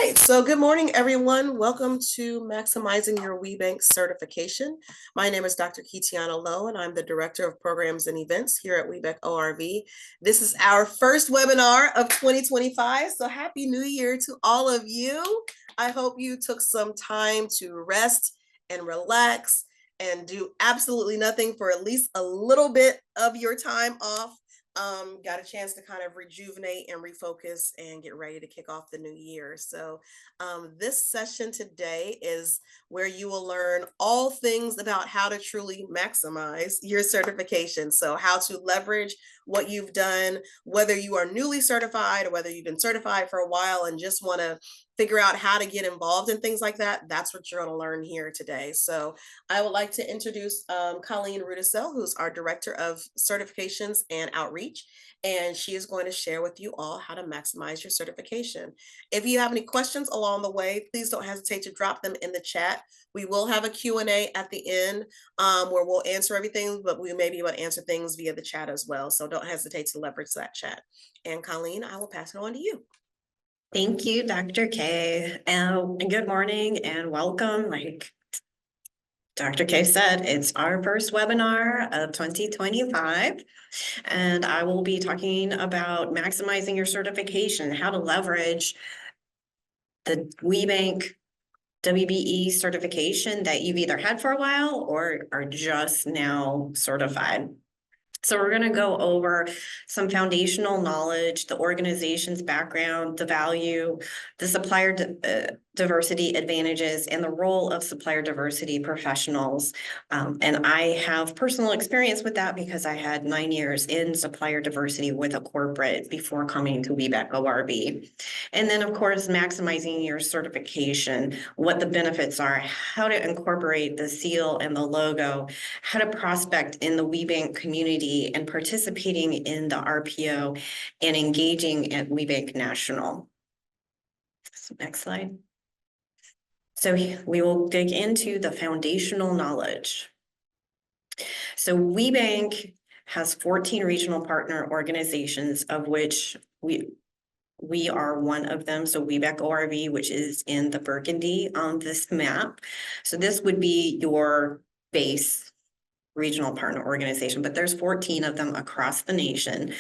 right, so good morning, everyone. Welcome to Maximizing Your WBENC Certification. My name is Dr. Keitiaunna Lowe, and I'm the Director of Programs and Events here at WBENC ORV. This is our first webinar of 2025, so Happy New Year to all of you. I hope you took some time to rest and relax and do absolutely nothing for at least a little bit of your time off. Got a chance to kind of rejuvenate and refocus and get ready to kick off the new year. So this session today is where you will learn all things about how to truly maximize your certification. So how to leverage what you've done, whether you are newly certified or whether you've been certified for a while and just want to figure out how to get involved in things like that. That's what you're going to learn here today. So I would like to introduce Colleen Rudisell, who's our Director of Certifications and Outreach, and she is going to share with you all how to maximize your certification. If you have any questions along the way, please don't hesitate to drop them in the chat. We will have a Q&A at the end where we'll answer everything, but we may be able to answer things via the chat as well. So don't hesitate to leverage that chat. And Colleen, I will pass it on to you. Thank you, Dr. K. And good morning and welcome. Like Dr. K said, it's our first webinar of 2025, and I will be talking about maximizing your certification, how to leverage the WBENC WBE certification that you've either had for a while or are just now certified. So we're going to go over some foundational knowledge, the organization's background, the value, the supplier diversity advantages, and the role of supplier diversity professionals. And I have personal experience with that because I had 9 years in supplier diversity with a corporate before coming to WBENC ORV. And then, of course, maximizing your certification, what the benefits are, how to incorporate the seal and the logo, how to prospect in the WBENC community, and participating in the RPO and engaging at WBENC National. So next slide. So we will dig into the foundational knowledge. So WBENC has 14 regional partner organizations, of which we are one of them. So WBENC ORV, which is in the burgundy on this map. So this would be your base regional partner organization, but there's 14 of them across the nation.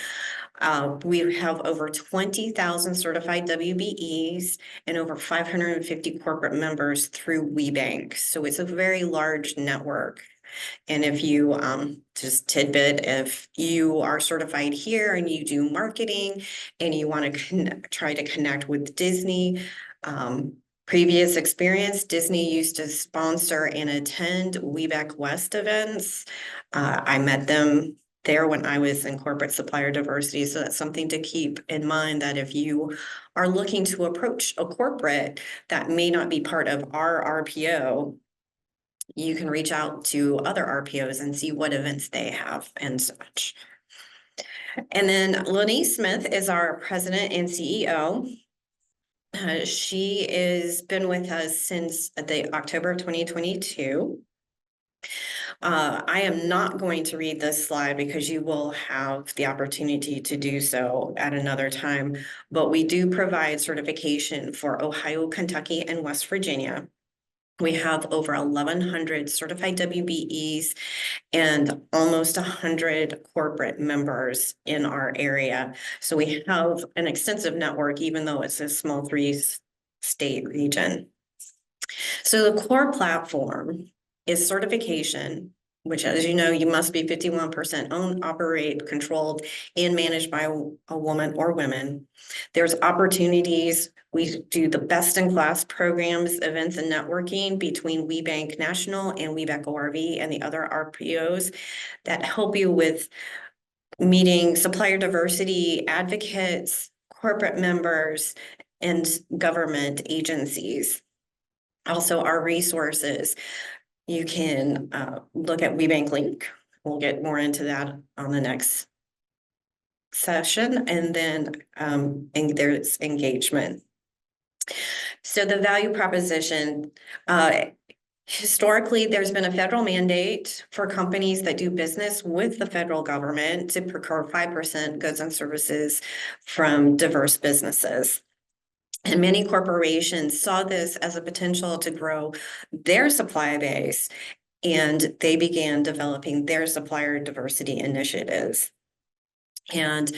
We have over 20,000 certified WBEs and over 550 corporate members through WBENC. So it's a very large network. And if you, just tidbit, if you are certified here and you do marketing and you want to try to connect with Disney, previous experience, Disney used to sponsor and attend WBENC West events. I met them there when I was in corporate supplier diversity. So that's something to keep in mind, that if you are looking to approach a corporate that may not be part of our RPO, you can reach out to other RPOs and see what events they have and such. And then Lenny Smith is our president and CEO. She has been with us since the October of 2022. I am not going to read this slide because you will have the opportunity to do so at another time, but we do provide certification for Ohio, Kentucky, and West Virginia. We have over 1,100 certified WBEs and almost 100 corporate members in our area. So we have an extensive network, even though it's a small 3-state region. So the core platform is certification, which, as you know, you must be 51% owned, operate, controlled, and managed by a woman or women. There's opportunities. We do the best-in-class programs, events, and networking between WBENC National and WBENC ORV and the other RPOs that help you with meeting supplier diversity advocates, corporate members, and government agencies. Also, our resources. You can look at WBENC Link. We'll get more into that on the next session. And then and there's engagement. So the value proposition, historically, there's been a federal mandate for companies that do business with the federal government to procure 5% goods and services from diverse businesses. And many corporations saw this as a potential to grow their supply base, and they began developing their supplier diversity initiatives. And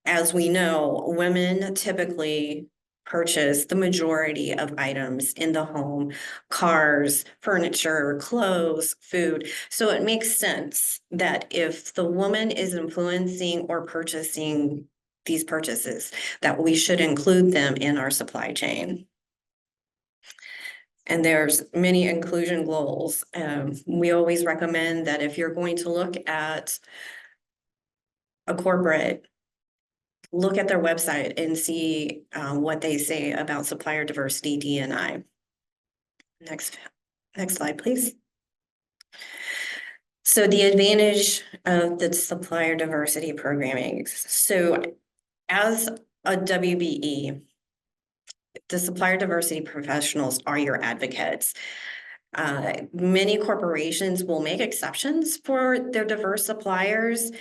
as we know, women typically purchase the majority of items in the home: cars, furniture, clothes, food. So it makes sense that if the woman is influencing or purchasing these purchases, that we should include them in our supply chain. And there's many inclusion goals. We always recommend that if you're going to look at a corporate, look at their website and see what they say about supplier diversity D&I. Next slide, please. So the advantage of the supplier diversity programming. So as a WBE, the supplier diversity professionals are your advocates. Many corporations will make exceptions for their diverse suppliers,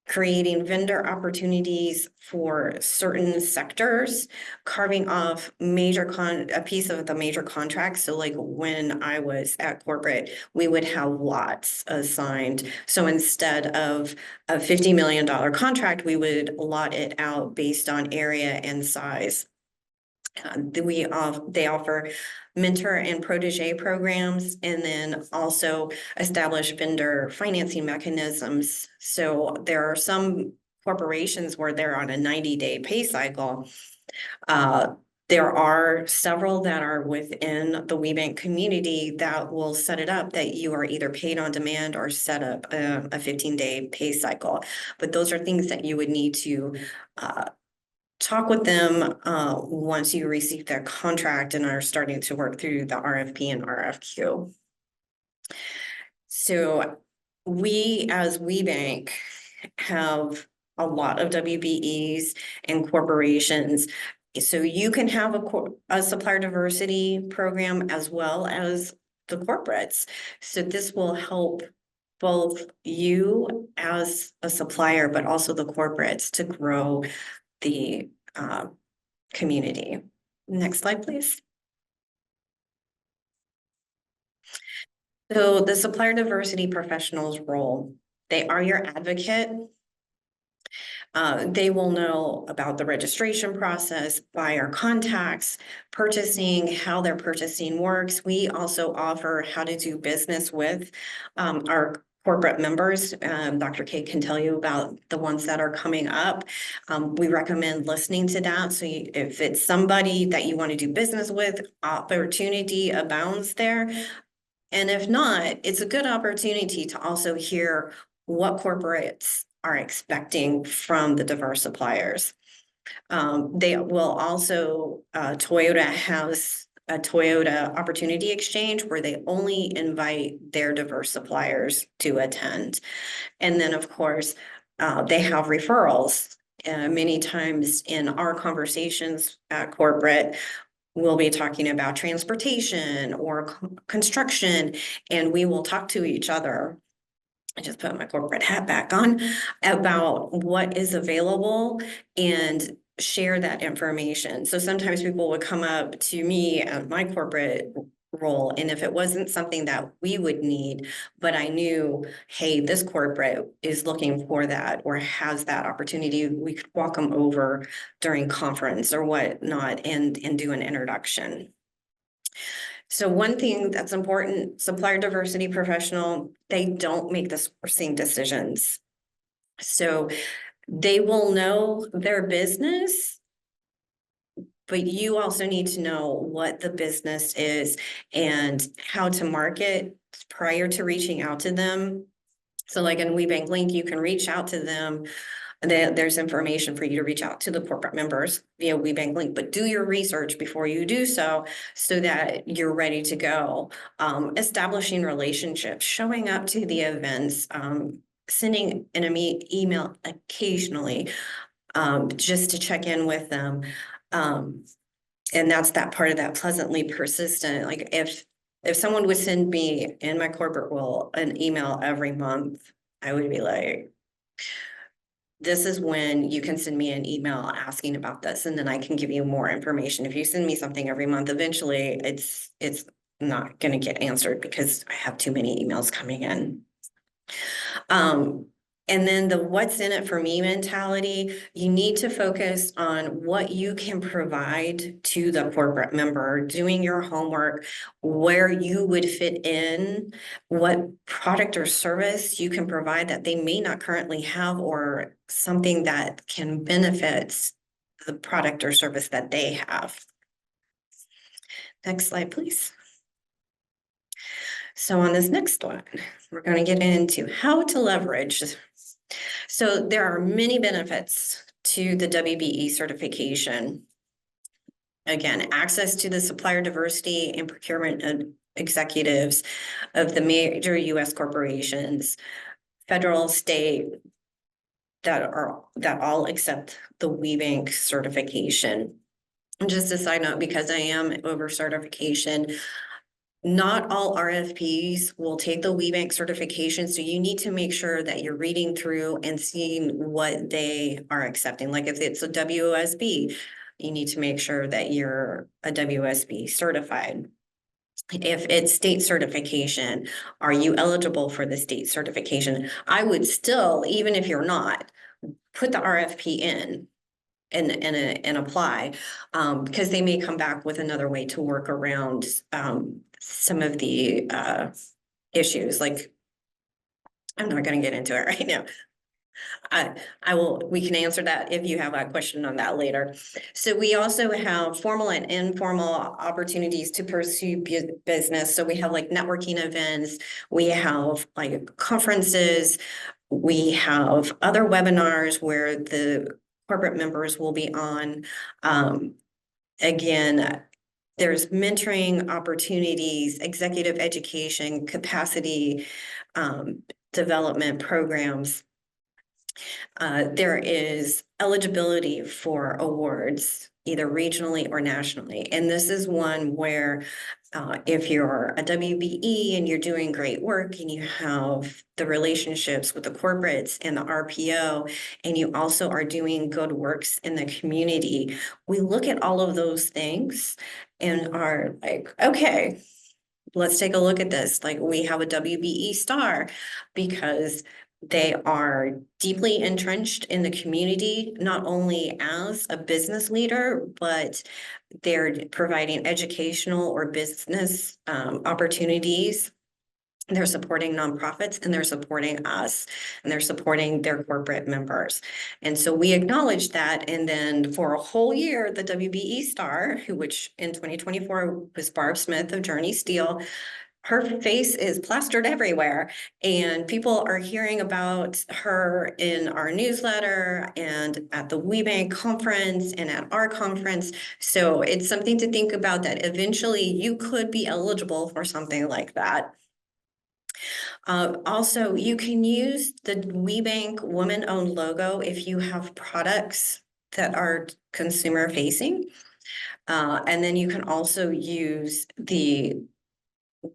creating vendor opportunities for certain sectors, carving off a piece of the major contracts. So like when I was at corporate, we would have lots assigned. So instead of a $50 million contract, we would lot it out based on area and size. They offer mentor and protege programs, and then also establish vendor financing mechanisms. So there are some corporations where they're on a 90-day pay cycle. There are several that are within the WBENC community that will set it up that you are either paid on demand or set up a 15-day pay cycle. But those are things that you would need to talk with them once you receive their contract and are starting to work through the RFP and RFQ. So we as WBENC have a lot of WBEs and corporations. So you can have a supplier diversity program as well as the corporates. So this will help both you as a supplier, but also the corporates to grow the community. Next slide, please. So the supplier diversity professionals role, they are your advocate. They will know about the registration process, buyer contacts, purchasing, how their purchasing works. We also offer how to do business with our corporate members. Dr. K can tell you about the ones that are coming up. We recommend listening to that. So if it's somebody that you want to do business with, opportunity abounds there. And if not, it's a good opportunity to also hear what corporates are expecting from the diverse suppliers. They will also, Toyota has a Toyota Opportunity Exchange where they only invite their diverse suppliers to attend. And then, of course, they have referrals. Many times in our conversations at corporate, we'll be talking about transportation or construction, and we will talk to each other. I just put my corporate hat back on about what is available and share that information. So sometimes people would come up to me at my corporate role, and if it wasn't something that we would need, but I knew, hey, this corporate is looking for that or has that opportunity, we could walk them over during conference or whatnot and do an introduction. So one thing that's important, supplier diversity professional, they don't make the sourcing decisions. So they will know their business, but you also need to know what the business is and how to market prior to reaching out to them. So like in WBENC Link, you can reach out to them. There's information for you to reach out to the corporate members via WBENC Link, but do your research before you do so that you're ready to go. Establishing relationships, showing up to the events, sending an email occasionally, just to check in with them. And that's that part of that pleasantly persistent. Like if someone would send me in my corporate role an email every month, I would be like, this is when you can send me an email asking about this, and then I can give you more information. If you send me something every month, eventually it's not going to get answered because I have too many emails coming in. And then the what's in it for me mentality, you need to focus on what you can provide to the corporate member, doing your homework, where you would fit in, what product or service you can provide that they may not currently have, or something that can benefit the product or service that they have. Next slide, please. So on this next one, we're going to get into how to leverage. So there are many benefits to the WBE certification. Again, access to the supplier diversity and procurement executives of the major US corporations, federal, state, that all accept the WBENC certification. And just a side note, because I am over certification, not all RFPs will take the WBENC certification, so you need to make sure that you're reading through and seeing what they are accepting. Like if it's a WSB, you need to make sure that you're a WSB certified. If it's state certification, are you eligible for the state certification? I would still, even if you're not, put the RFP in and apply, because they may come back with another way to work around some of the issues. Like, I'm not going to get into it right now. We can answer that if you have a question on that later. So we also have formal and informal opportunities to pursue business. So we have like networking events, we have like conferences, we have other webinars where the corporate members will be on. Again, there's mentoring opportunities, executive education, capacity development programs. There is eligibility for awards, either regionally or nationally. And this is one where if you're a WBE and you're doing great work and you have the relationships with the corporates and the RPO, and you also are doing good works in the community, we look at all of those things and are like, okay, let's take a look at this. Like, we have a WBE star because they are deeply entrenched in the community, not only as a business leader, but they're providing educational or business opportunities. They're supporting nonprofits, and they're supporting us, and they're supporting their corporate members. And so we acknowledge that. And then for a whole year, the WBE star, which in 2024 was Barb Smith of Journey Steel, her face is plastered everywhere, and people are hearing about her in our newsletter and at the WBENC conference and at our conference. So it's something to think about, that eventually you could be eligible for something like that. Also, you can use the WBENC woman-owned logo if you have products that are consumer facing. And then you can also use the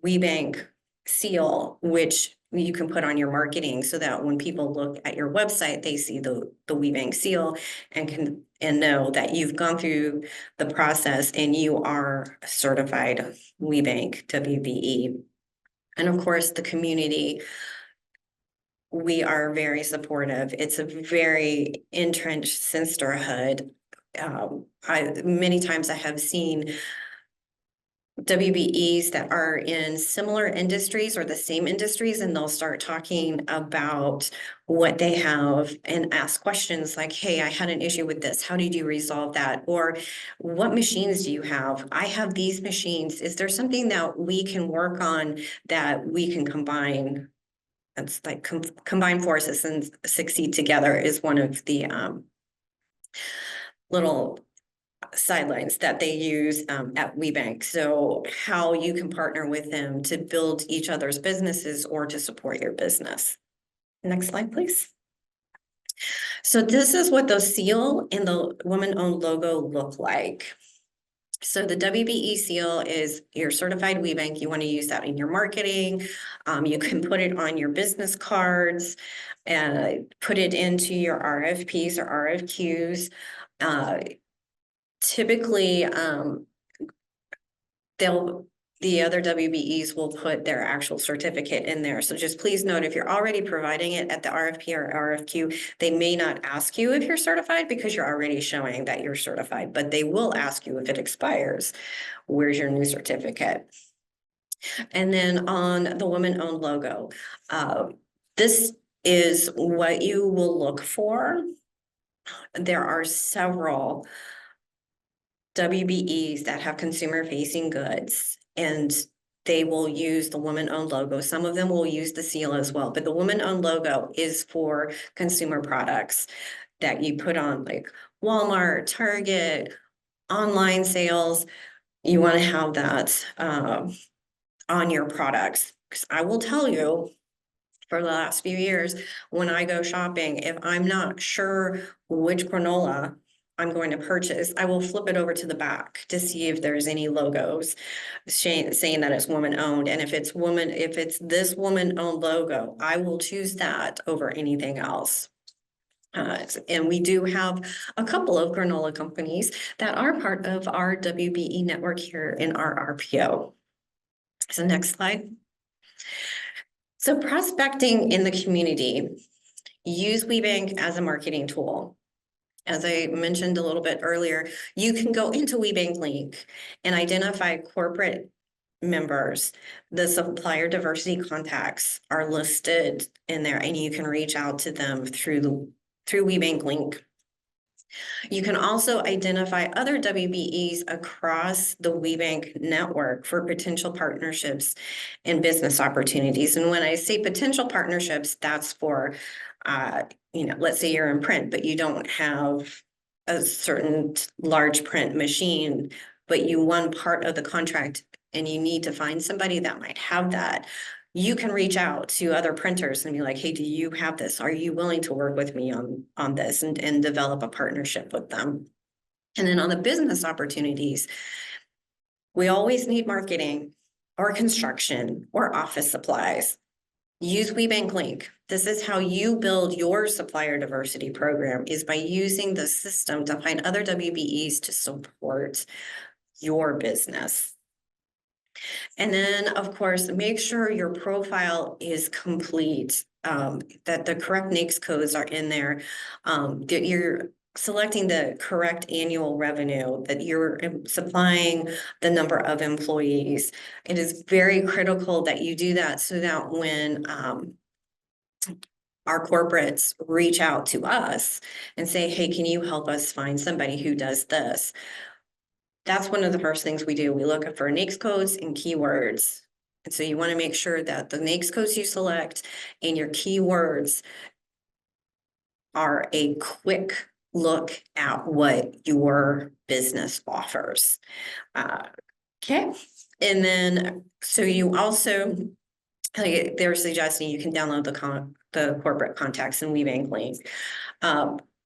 WBENC seal, which you can put on your marketing, so that when people look at your website, they see the WBENC seal and can know that you've gone through the process and you are certified WBENC WBE. And of course, the community, we are very supportive. It's a very entrenched sisterhood. Many times I have seen WBEs that are in similar industries or the same industries, and they'll start talking about what they have and ask questions like, hey, I had an issue with this. How did you resolve that? Or what machines do you have? I have these machines. Is there something that we can work on that we can combine? That's like combine forces and succeed together is one of the little sidelines that they use at WBENC. So how you can partner with them to build each other's businesses or to support your business. Next slide, please. So this is what the seal and the woman-owned logo look like. So the WBE seal is your certified WBENC. You want to use that in your marketing. You can put it on your business cards, put it into your RFPs or RFQs. Typically, the other WBEs will put their actual certificate in there. So just please note, if you're already providing it at the RFP or RFQ, they may not ask you if you're certified because you're already showing that you're certified, but they will ask you if it expires, where's your new certificate? And then on the woman-owned logo, this is what you will look for. There are several WBEs that have consumer-facing goods, and they will use the woman-owned logo. Some of them will use the seal as well, but the woman-owned logo is for consumer products that you put on, like Walmart, Target, online sales. You want to have that on your products. Because I will tell you, for the last few years, when I go shopping, if I'm not sure which granola I'm going to purchase, I will flip it over to the back to see if there's any logos saying that it's woman owned. And if it's this woman owned logo, I will choose that over anything else. And we do have a couple of granola companies that are part of our WBE network here in our RPO. So next slide. So prospecting in the community, use WBENC as a marketing tool. As I mentioned a little bit earlier, you can go into WBENC link and identify corporate members. The supplier diversity contacts are listed in there, and you can reach out to them through WBENC link. You can also identify other WBEs across the WBENC network for potential partnerships and business opportunities. And when I say potential partnerships, that's for, let's say you're in print, but you don't have a certain large print machine, but you won part of the contract and you need to find somebody that might have that. You can reach out to other printers and be like, hey, do you have this? Are you willing to work with me on this and develop a partnership with them? And then on the business opportunities, we always need marketing or construction or office supplies. Use WBENC link. This is how you build your supplier diversity program, is by using the system to find other WBEs to support your business. And then, of course, make sure your profile is complete, that the correct NAICS codes are in there, that you're selecting the correct annual revenue, that you're supplying the number of employees. It is very critical that you do that so that when our corporates reach out to us and say, hey, can you help us find somebody who does this? That's one of the first things we do. We look for NAICS codes and keywords. And so you want to make sure that the NAICS codes you select and your keywords are a quick look at what your business offers. Okay. And then, so you also, they're suggesting you can download the corporate contacts in WBENC link.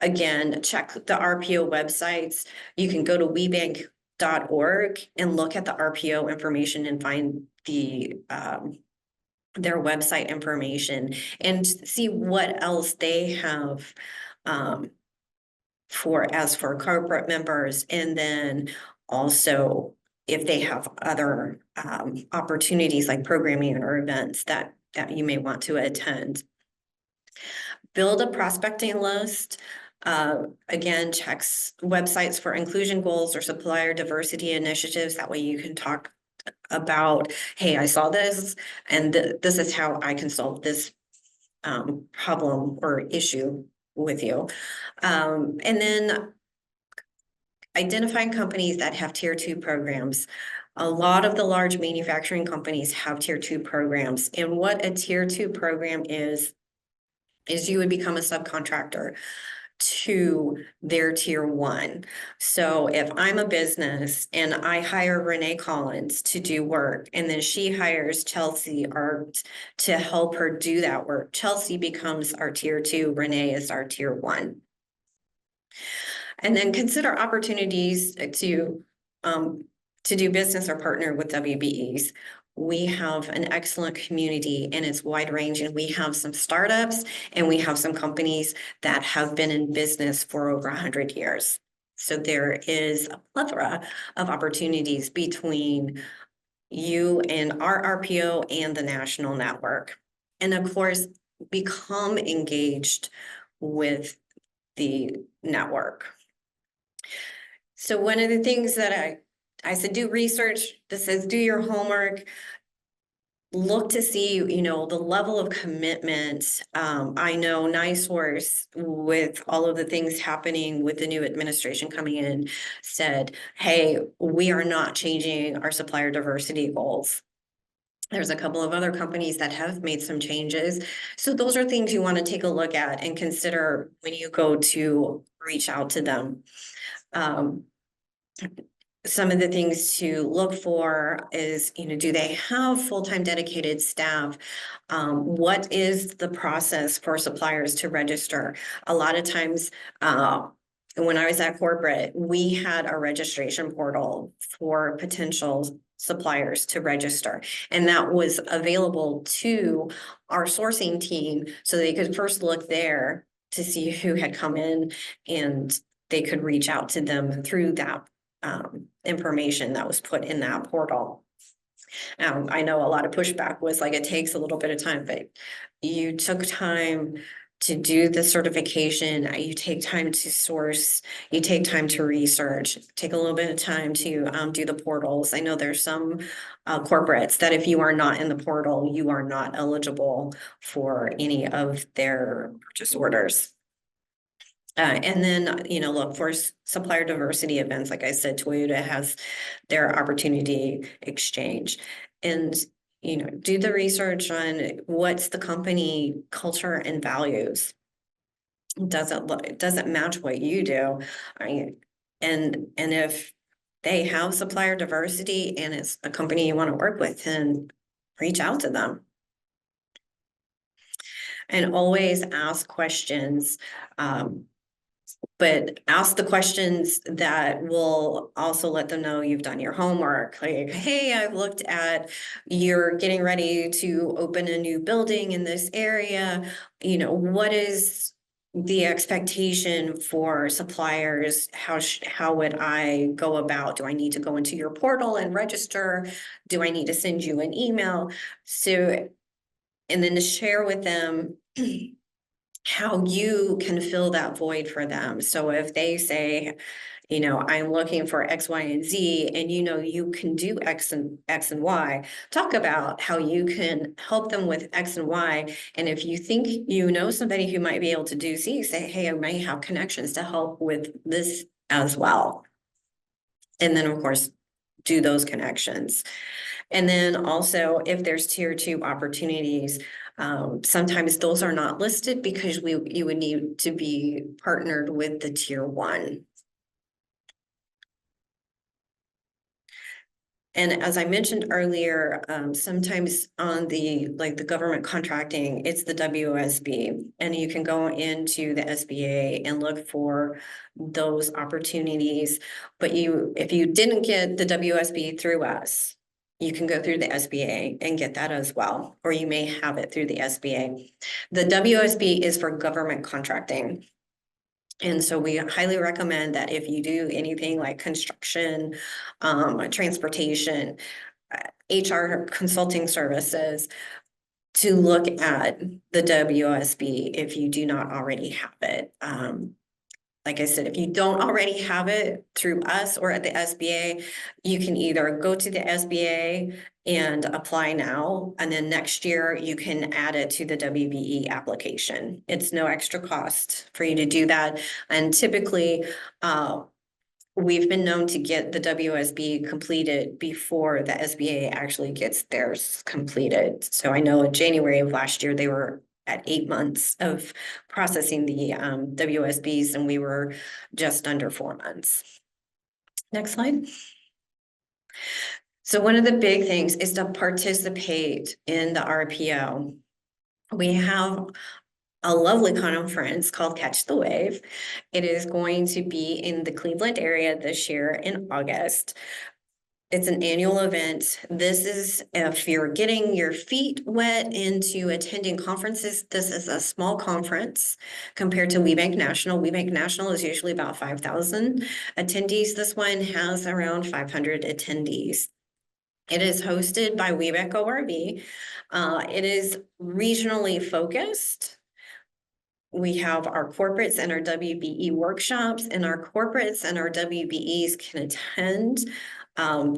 Again, check the RPO websites. You can go to WBENC.org and look at the RPO information and find their website information and see what else they have for corporate members, and then also if they have other opportunities like programming or events that you may want to attend. Build a prospecting list. Again, checks websites for inclusion goals or supplier diversity initiatives. That way you can talk about, hey, I saw this and this is how I can solve this problem or issue with you. And then identifying companies that have tier 2 programs. A lot of the large manufacturing companies have tier 2 programs. And what a tier 2 program is you would become a subcontractor to their tier 1. So if I'm a business and I hire Renee Collins to do work, and then she hires Chelsea to help her do that work, Chelsea becomes our tier 2, Renee is our tier 1. And then consider opportunities to to do business or partner with WBEs. We have an excellent community and it's wide ranging. We have some startups and we have some companies that have been in business for over 100 years. So there is a plethora of opportunities between you and our RPO and the national network. And of course, become engaged with the network. So one of the things that I said, do research. This says, do your homework. Look to see, you know, the level of commitment. I know NiceHorse, with all of the things happening with the new administration coming in, said, hey, we are not changing our supplier diversity goals. There's a couple of other companies that have made some changes. So those are things you want to take a look at and consider when you go to reach out to them. Some of the things to look for is, you know, do they have full-time dedicated staff? What is the process for suppliers to register? A lot of times, when I was at corporate, we had a registration portal for potential suppliers to register, and that was available to our sourcing team so they could first look there to see who had come in, and they could reach out to them through that information that was put in that portal. I know a lot of pushback was like, it takes a little bit of time, but you took time to do the certification, you take time to source, you take time to research, take a little bit of time to do the portals. I know there's some corporates that if you are not in the portal, you are not eligible for any of their purchase orders. And then, you know, look for supplier diversity events. Like I said, Toyota has their opportunity exchange, and, you know, do the research on what's the company culture and values. Does it match what you do? And if they have supplier diversity and it's a company you want to work with, then reach out to them. And always ask questions. But ask the questions that will also let them know you've done your homework. Like, hey, I've looked at, you're getting ready to open a new building in this area. You know, what is the expectation for suppliers? How would I go about? Do I need to go into your portal and register? Do I need to send you an email? So, and then to share with them how you can fill that void for them. So if they say, you know, I'm looking for X, Y, and Z, and you know, you can do X and Y, talk about how you can help them with X and Y. And if you think you know somebody who might be able to do Z, say, hey, I might have connections to help with this as well. And then, of course, do those connections. And then also, if there's tier 2 opportunities, sometimes those are not listed because you would need to be partnered with the tier 1. And as I mentioned earlier, sometimes on the government contracting, it's the WSB, and you can go into the SBA and look for those opportunities. But if you didn't get the WSB through us, you can go through the SBA and get that as well, or you may have it through the SBA. The WSB is for government contracting. And so we highly recommend that if you do anything like construction, transportation, HR consulting services, to look at the WSB if you do not already have it. Like I said, if you don't already have it through us or at the SBA, you can either go to the SBA and apply now, and then next year you can add it to the WBE application. It's no extra cost for you to do that. And typically, we've been known to get the WSB completed before the SBA actually gets theirs completed. So I know in January of last year, they were at 8 months of processing the WSBs, and we were just under 4 months. Next slide. So one of the big things is to participate in the RPO. We have a lovely conference called Catch the Wave. It is going to be in the Cleveland area this year in August. It's an annual event. This is if you're getting your feet wet into attending conferences, this is a small conference compared to WBENC National. WBENC National is usually about 5,000 attendees. This one has around 500 attendees. It is hosted by WBENC ORV. It is regionally focused. We have our corporates and our WBE workshops, and our corporates and our WBEs can attend.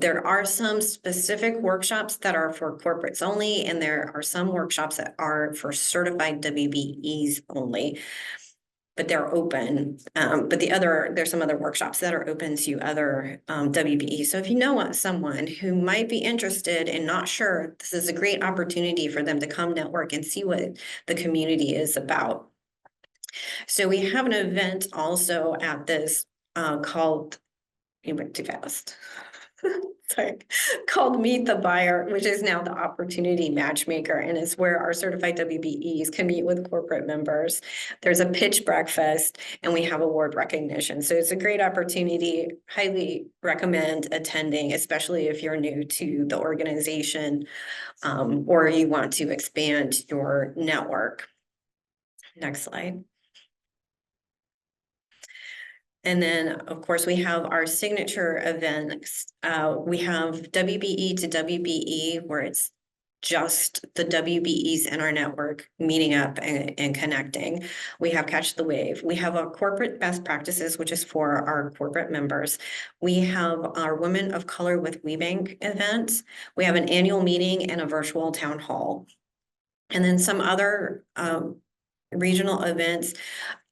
There are some specific workshops that are for corporates only, and there are some workshops that are for certified WBEs only, but they're open. But there's some other workshops that are open to other WBEs. So if you know someone who might be interested and not sure, this is a great opportunity for them to come network and see what the community is about. So we have an event also at this called, you went too fast. Sorry, called Meet the Buyer, which is now the Opportunity Matchmaker, and it's where our certified WBEs can meet with corporate members. There's a pitch breakfast, and we have award recognition. So it's a great opportunity. Highly recommend attending, especially if you're new to the organization or you want to expand your network. Next slide. And then, of course, we have our signature events. We have WBE to WBE, where it's just the WBEs in our network meeting up and connecting. We have Catch the Wave. We have our corporate best practices, which is for our corporate members. We have our Women of Color with WBENC events. We have an annual meeting and a virtual town hall. And then some other regional events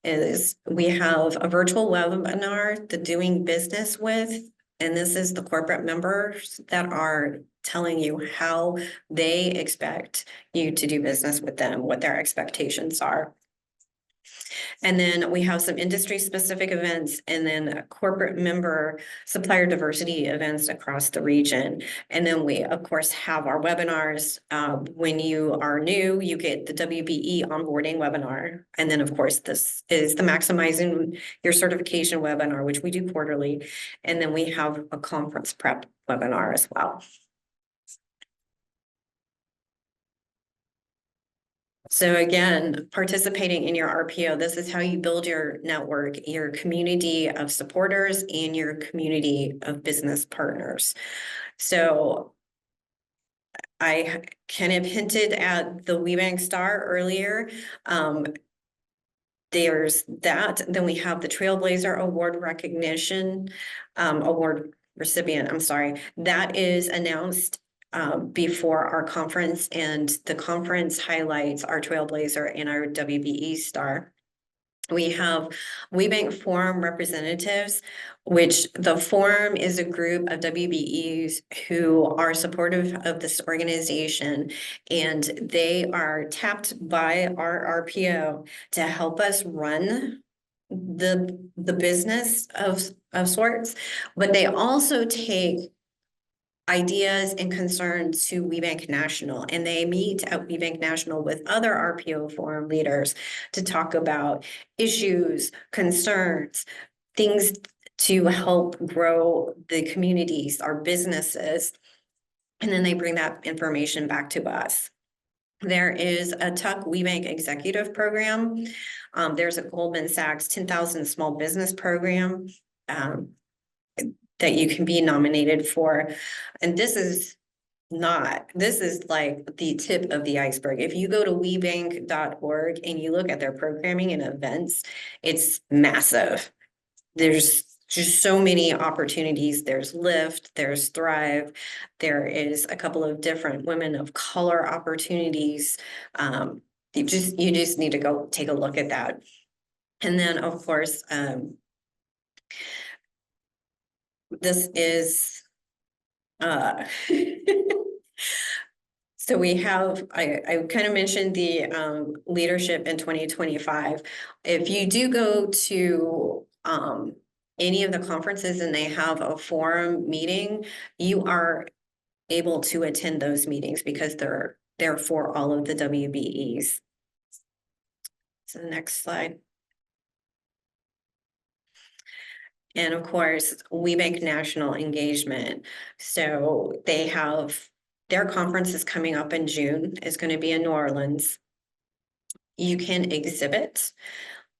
is we have a virtual webinar, the Doing Business With, and this is the corporate members that are telling you how they expect you to do business with them, what their expectations are. And then we have some industry specific events, and then corporate member supplier diversity events across the region. And then we, of course, have our webinars. When you are new, you get the WBE onboarding webinar. And then, of course, this is the Maximizing Your Certification webinar, which we do quarterly. And then we have a conference prep webinar as well. So again, participating in your RPO, this is how you build your network, your community of supporters, and your community of business partners. So I kind of hinted at the WBENC Star earlier. There's that. Then we have the Trailblazer Award recognition, award recipient, I'm sorry, that is announced before our conference, and the conference highlights our Trailblazer and our WBE Star. We have WBENC Forum representatives, which the Forum is a group of WBEs who are supportive of this organization, and they are tapped by our RPO to help us run the business of sorts, but they also take ideas and concerns to WBENC National, and they meet at WBENC National with other RPO forum leaders to talk about issues, concerns, things to help grow the communities, our businesses, and then they bring that information back to us. There is a Tuck WBENC executive program. There's a Goldman Sachs 10,000 small business program that you can be nominated for. And this is like the tip of the iceberg. If you go to webank.org and you look at their programming and events, it's massive. There's just so many opportunities. There's Lift, there's Thrive. There is a couple of different women of color opportunities. You just need to go take a look at that. And then, of course, this is so we have, I kind of mentioned the leadership in 2025. If you do go to any of the conferences and they have a forum meeting, you are able to attend those meetings because they're for all of the WBEs. So the next slide. And of course, WBENC National Engagement. So they have their conference is coming up in June. It's going to be in New Orleans. You can exhibit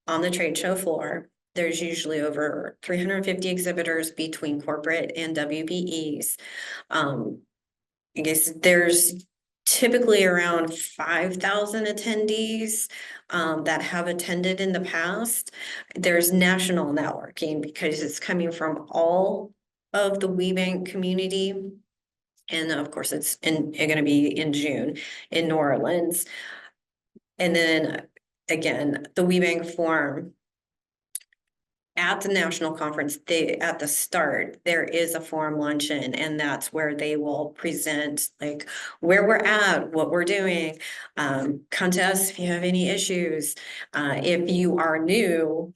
on the trade show floor. There's usually over 350 exhibitors between corporate and WBEs. I guess there's typically around 5,000 attendees that have attended in the past. There's national networking because it's coming from all of the WBENC community. And of course, it's going to be in June in New Orleans. And then again, the WBENC Forum at the national conference, at the start, there is a forum luncheon, and that's where they will present like where we're at, what we're doing. Come to us if you have any issues. If you are new,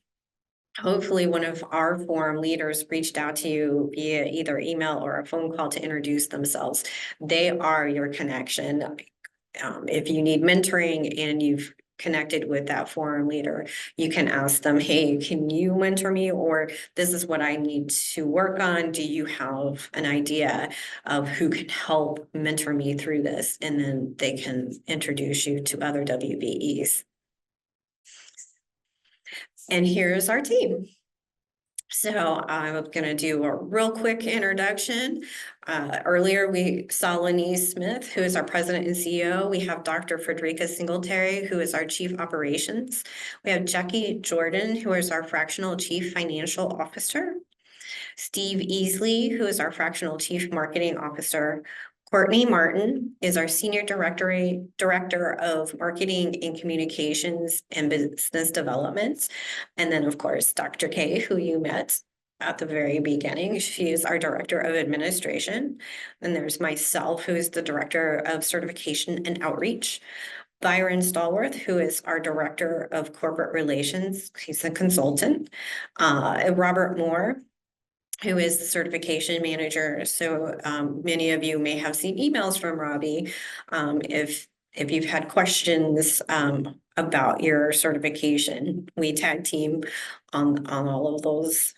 hopefully one of our forum leaders reached out to you via either email or a phone call to introduce themselves. They are your connection. If you need mentoring and you've connected with that forum leader, you can ask them, hey, can you mentor me? Or this is what I need to work on. Do you have an idea of who can help mentor me through this? And then they can introduce you to other WBEs. And here's our team. So I'm going to do a real quick introduction. Earlier, we saw Lenise Smith, who is our president and CEO. We have Dr. Frederica Singletary, who is our chief operations. We have Jackie Jordan, who is our fractional chief financial officer. Steve Easley, who is our fractional chief marketing officer. Courtney Martin is our senior director of marketing and communications and business development. And then of course, Dr. K, who you met at the very beginning. She is our director of administration. And there's myself, who is the director of certification and outreach. Byron Stallworth, who is our director of corporate relations. He's a consultant. Robert Moore, who is the certification manager. So many of you may have seen emails from Robbie. If you've had questions about your certification, we tag team on all of those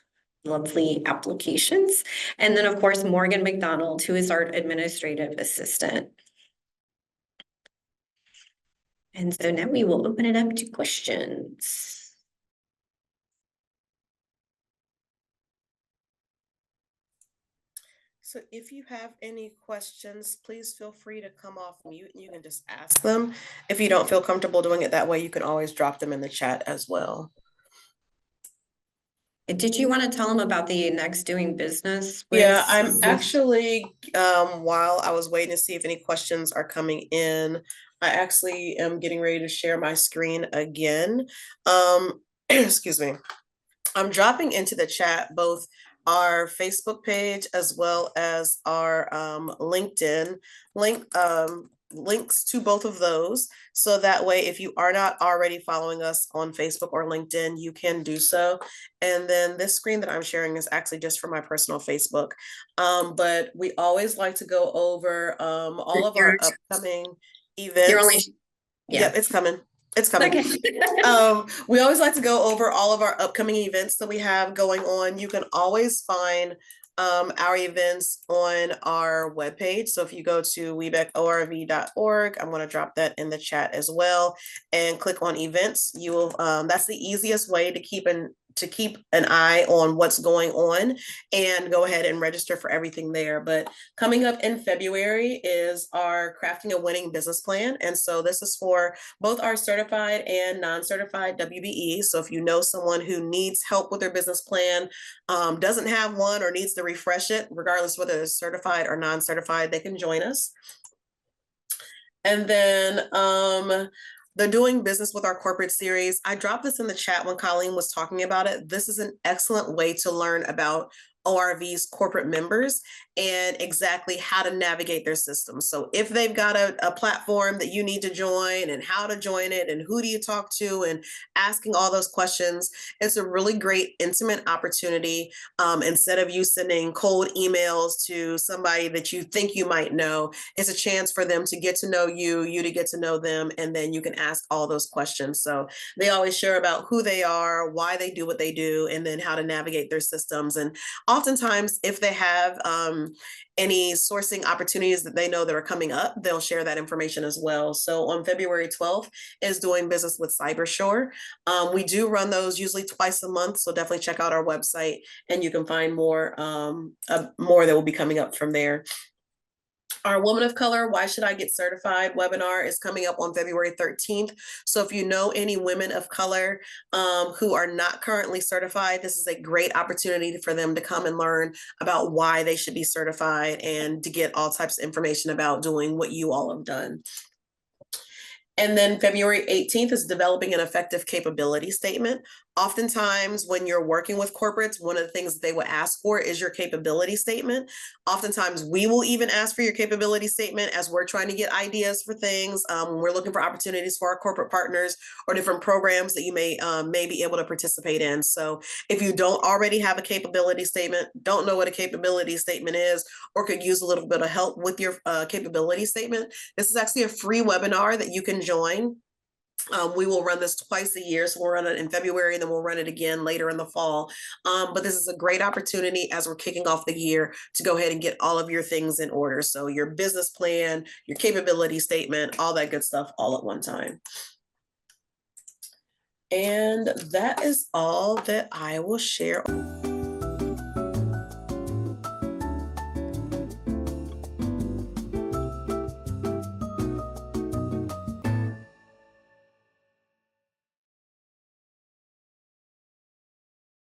lovely applications. And then of course, Morgan McDonald, who is our administrative assistant. And so now we will open it up to questions. So if you have any questions, please feel free to come off mute and you can just ask them. If you don't feel comfortable doing it that way, you can always drop them in the chat as well. Did you want to tell them about the next doing business? Yeah, I'm actually, while I was waiting to see if any questions are coming in, I actually am getting ready to share my screen again. Excuse me. I'm dropping into the chat both our Facebook page as well as our LinkedIn links to both of those. So that way, if you are not already following us on Facebook or LinkedIn, you can do so. And then this screen that I'm sharing is actually just for my personal Facebook. But we always like to go over all of our upcoming events. Yep, it's coming. It's coming. Okay. We always like to go over all of our upcoming events that we have going on. You can always find our events on our webpage. So if you go to webecorv.org, I'm going to drop that in the chat as well, and click on events. You will that's the easiest way to keep an eye on what's going on and go ahead and register for everything there. But coming up in February is our Crafting a Winning Business Plan. And so this is for both our certified and non-certified WBE. So if you know someone who needs help with their business plan, doesn't have one or needs to refresh it, regardless whether it's certified or non-certified, they can join us. And then the Doing Business with Our Corporate series, I dropped this in the chat when Colleen was talking about it. This is an excellent way to learn about ORV's corporate members and exactly how to navigate their system. So if they've got a platform that you need to join and how to join it and who do you talk to and asking all those questions, it's a really great intimate opportunity. Instead of you sending cold emails to somebody that you think you might know, it's a chance for them to get to know you, you to get to know them, and then you can ask all those questions. So they always share about who they are, why they do what they do, and then how to navigate their systems. And oftentimes, if they have any sourcing opportunities that they know that are coming up, they'll share that information as well. So on February 12th is Doing Business with Cybershore. We do run those usually twice a month, so definitely check out our website and you can find more that will be coming up from there. Our Woman of Color, Why Should I Get Certified webinar is coming up on February 13th. So if you know any women of color who are not currently certified, this is a great opportunity for them to come and learn about why they should be certified and to get all types of information about doing what you all have done. And then February 18th is Developing an Effective Capability Statement. Oftentimes, when you're working with corporates, one of the things that they will ask for is your capability statement. Oftentimes, we will even ask for your capability statement as we're trying to get ideas for things. We're looking for opportunities for our corporate partners or different programs that you may be able to participate in. So if you don't already have a capability statement, don't know what a capability statement is, or could use a little bit of help with your capability statement, this is actually a free webinar that you can join. We will run this twice a year. So we'll run it in February and then we'll run it again later in the fall. But this is a great opportunity as we're kicking off the year to go ahead and get all of your things in order. So your business plan, your capability statement, all that good stuff all at one time. And that is all that I will share.